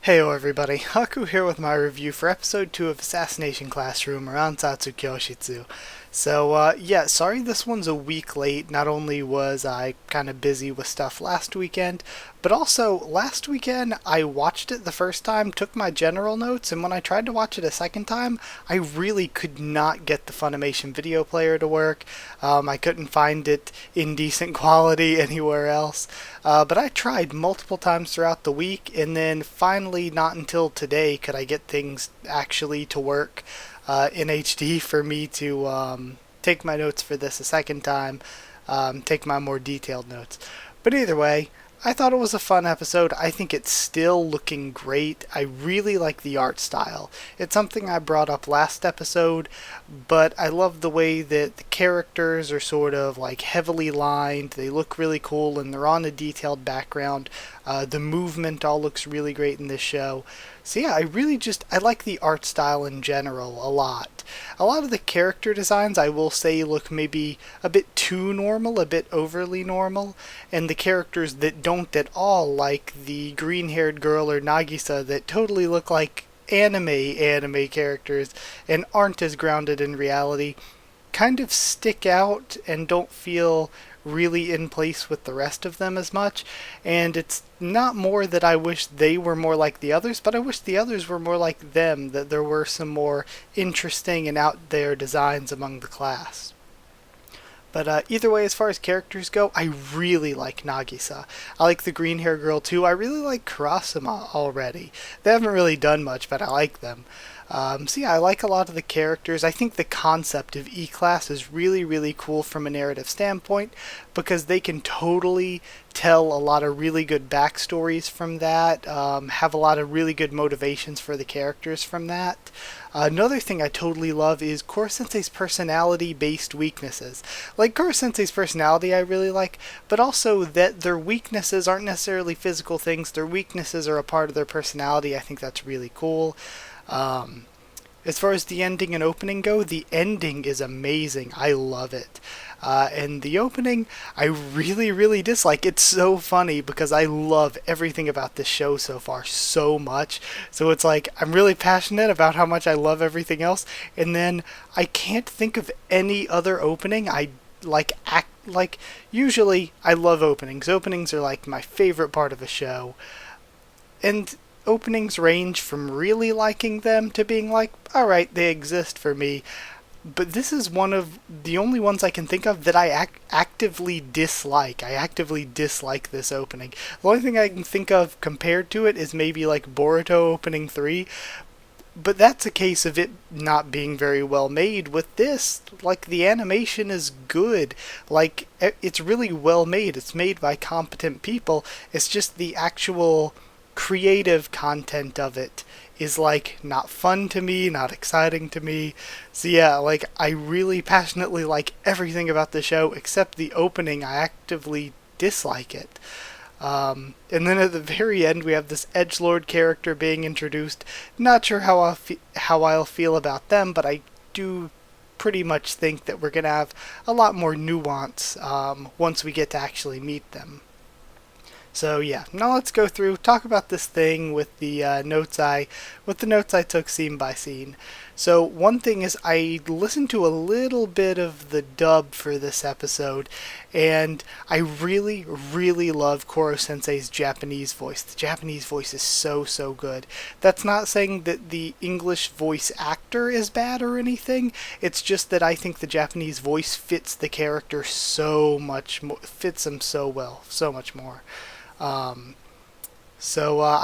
Heyo everybody, Haku here with my review for episode 2 of Assassination Classroom or Ansatsu Kyoushitsu. Sorry this one's a week late. Not only was I kind of busy with stuff last weekend, but also last weekend I watched it the first time, took my general notes, and when I tried to watch it a second time, I really could not get the Funimation video player to work. I couldn't find it in decent quality anywhere else. But I tried multiple times throughout the week, and then finally, not until today, could I get things actually to work in HD for me to take my notes for this a second time, take my more detailed notes. But either way, I thought it was a fun episode. I think it's still looking great. I really like the art style. It's something I brought up last episode, but I love the way that the characters are sort of like heavily lined. They look really cool and they're on a detailed background. The movement all looks really great in this show. So yeah, I like the art style in general a lot. A lot of the character designs I will say look maybe a bit too normal, a bit overly normal, and the characters that don't at all, like the green-haired girl or Nagisa, that totally look like anime characters and aren't as grounded in reality, kind of stick out and don't feel really in place with the rest of them as much. And it's not more that I wish they were more like the others, but I wish the others were more like them, that there were some more interesting and out there designs among the class. But either way, as far as characters go, I really like Nagisa. I like the green hair girl too. I really like Kurasama already. They haven't really done much, but I like them. I like a lot of the characters. I think the concept of E-Class is really, really cool from a narrative standpoint because they can totally tell a lot of really good backstories from that, have a lot of really good motivations for the characters from that. Another thing I totally love is Koro-Sensei's personality-based weaknesses. Like, Koro-Sensei's personality I really like, but also that their weaknesses aren't necessarily physical things. Their weaknesses are a part of their personality. I think that's really cool. As far as the ending and opening go, the ending is amazing. I love it. And the opening, I really, really dislike. It's so funny because I love everything about this show so far so much. So it's like, I'm really passionate about how much I love everything else. And then I can't think of any other opening usually I love openings. Openings are like my favorite part of a show. And openings range from really liking them to being like, alright, they exist for me. But this is one of the only ones I can think of that I actively dislike. I actively dislike this opening. The only thing I can think of compared to it is maybe like Boruto opening 3. But that's a case of it not being very well made. With this, like, the animation is good. Like, it's really well made. It's made by competent people. It's just the actual creative content of it is like not fun to me, not exciting to me. So yeah, like, I really passionately like everything about the show except the opening. I actively dislike it. And then at the very end we have this edgelord character being introduced. Not sure how I'll feel about them, but I do pretty much think that we're gonna have a lot more nuance once we get to actually meet them. So yeah, now let's go through, talk about this thing with the notes I took scene by scene. So one thing is I listened to a little bit of the dub for this episode, and I really, really love Koro-Sensei's Japanese voice. The Japanese voice is so, so good. That's not saying that the English voice actor is bad or anything. It's just that I think the Japanese voice fits the character so much more, fits him so well, so much more. I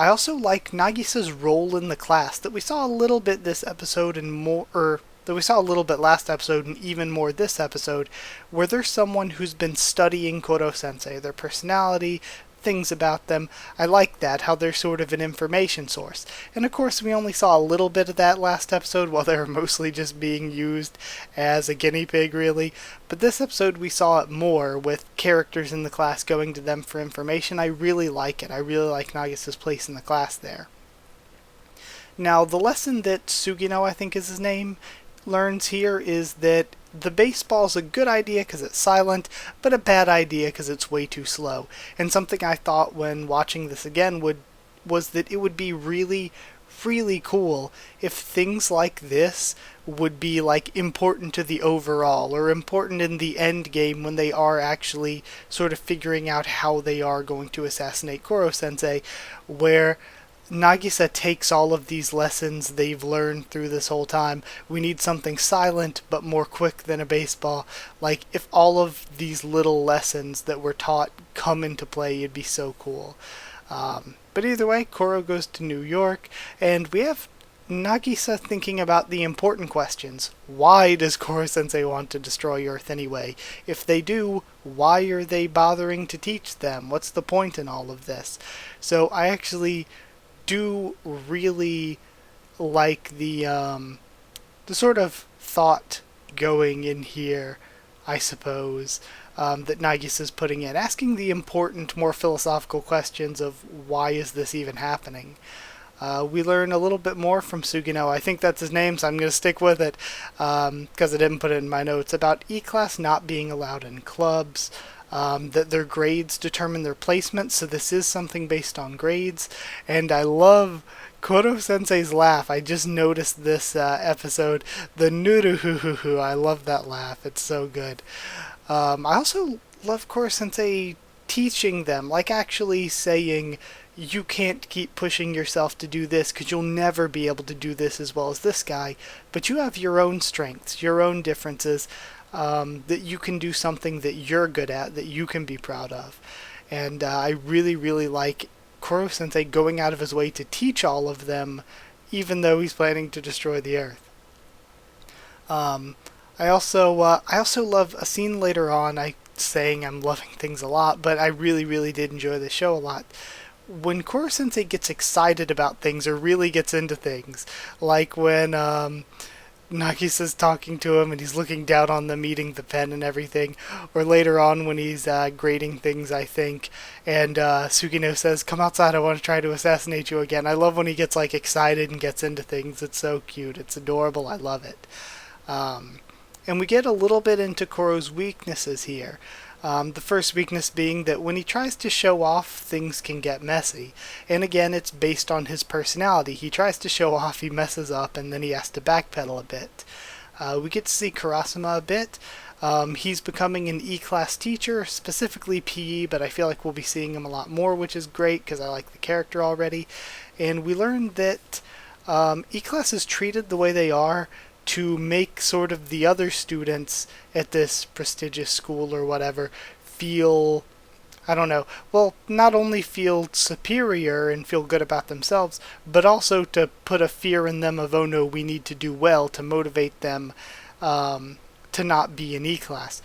also like Nagisa's role in the class that we saw a little bit this episode and more, or that we saw a little bit last episode and even more this episode, where there's someone who's been studying Koro-Sensei, their personality, things about them. I like that, how they're sort of an information source. And of course we only saw a little bit of that last episode while they were mostly just being used as a guinea pig really. But this episode we saw it more with characters in the class going to them for information. I really like it. I really like Nagisa's place in the class there. Now the lesson that Sukhino, I think is his name, learns here is that the baseball's a good idea because it's silent, but a bad idea because it's way too slow. And something I thought when watching this again would was that it would be really, really cool if things like this would be like important to the overall, or important in the end game when they are actually sort of figuring out how they are going to assassinate Koro-Sensei, where Nagisa takes all of these lessons they've learned through this whole time. We need something silent but more quick than a baseball. Like, if all of these little lessons that were taught come into play, it'd be so cool. But either way, Koro goes to New York, and we have Nagisa thinking about the important questions. Why does Koro-Sensei want to destroy Earth anyway? If they do, why are they bothering to teach them? What's the point in all of this? So I actually do really like the sort of thought going in here, I suppose, that Nagisa's putting in, asking the important, more philosophical questions of why is this even happening. We learn a little bit more from Sukhino. I think that's his name, so I'm going to stick with it because I didn't put it in my notes, about E-Class not being allowed in clubs, that their grades determine their placement, so this is something based on grades. And I love Koro-Sensei's laugh. I just noticed this episode, the nuruhuhuhu. I love that laugh. It's so good. I also love Koro-Sensei teaching them, like actually saying, you can't keep pushing yourself to do this because you'll never be able to do this as well as this guy, but you have your own strengths, your own differences, that you can do something that you're good at, that you can be proud of. And I really, really like Koro-Sensei going out of his way to teach all of them, even though he's planning to destroy the Earth. I also love a scene later on. Saying I'm loving things a lot, but I really, really did enjoy the show a lot. When Koro-Sensei gets excited about things or really gets into things, like when Nagisa's talking to him and he's looking down on them eating the pen and everything, or later on when he's grading things, I think, and Sukhino says, "Come outside, I want to try to assassinate you again." I love when he gets like excited and gets into things. It's so cute. It's adorable. I love it. And we get a little bit into Koro's weaknesses here. The first weakness being that when he tries to show off, things can get messy. And again, it's based on his personality. He tries to show off, he messes up, and then he has to backpedal a bit. We get to see Karasuma a bit. He's becoming an E-Class teacher, specifically PE, but I feel like we'll be seeing him a lot more, which is great because I like the character already. And we learned that E-Class is treated the way they are to make sort of the other students at this prestigious school or whatever feel, I don't know, well, not only feel superior and feel good about themselves, but also to put a fear in them of, oh no, we need to do well, to motivate them to not be in E-Class.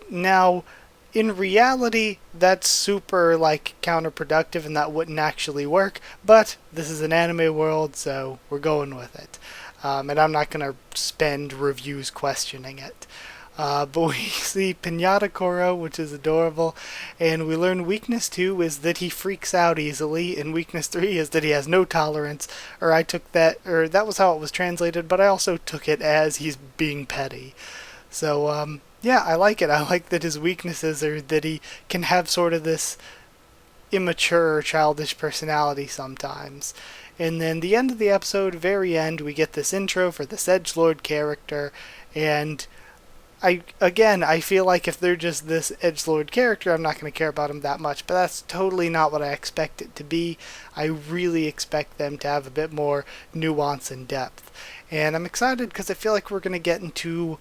Now, in reality, that's super, like, counterproductive and that wouldn't actually work, but this is an anime world, so we're going with it. And I'm not going to spend reviews questioning it. But we see Pinata Koro, which is adorable, and we learn weakness 2 is that he freaks out easily, and weakness 3 is that he has no tolerance, or that was how it was translated, but I also took it as he's being petty. So, yeah, I like it. I like that his weaknesses are that he can have sort of this immature, childish personality sometimes. And then the end of the episode, very end, we get this intro for this edgelord character, and I feel like if they're just this edgelord character, I'm not going to care about them that much, but that's totally not what I expect it to be. I really expect them to have a bit more nuance and depth. And I'm excited because I feel like we're going to get into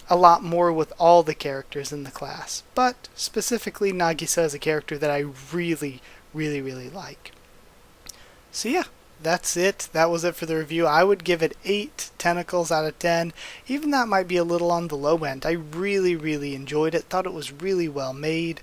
a lot more with all the characters in the class, but specifically Nagisa is a character that I really, really, really like. So yeah. That's it. That was it for the review. I would give it 8 tentacles out of 10. Even that might be a little on the low end. I really, really enjoyed it. Thought it was really well made.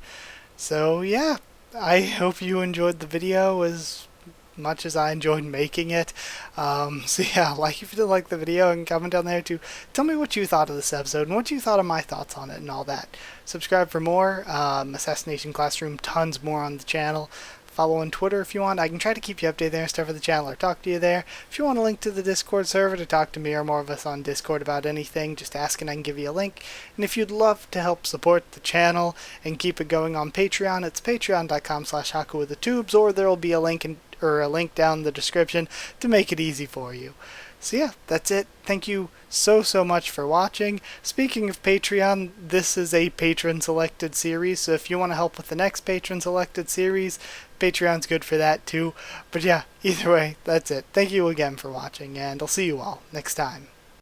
So yeah, I hope you enjoyed the video as much as I enjoyed making it. So yeah, like if you did like the video, and comment down there to tell me what you thought of this episode and what you thought of my thoughts on it and all that. Subscribe for more. Assassination Classroom, tons more on the channel. Follow on Twitter if you want. I can try to keep you updated there and stuff for the channel or talk to you there. If you want a link to the Discord server to talk to me or more of us on Discord about anything, just ask and I can give you a link. And if you'd love to help support the channel and keep it going on Patreon, it's patreon.com/Haku with the tubes, or there will be a link or a link down in the description to make it easy for you. So yeah, that's it. Thank you so much for watching. Speaking of Patreon, this is a patron selected series, so if you want to help with the next patron selected series, Patreon's good for that too. But yeah, either way, that's it. Thank you again for watching, and I'll see you all next time.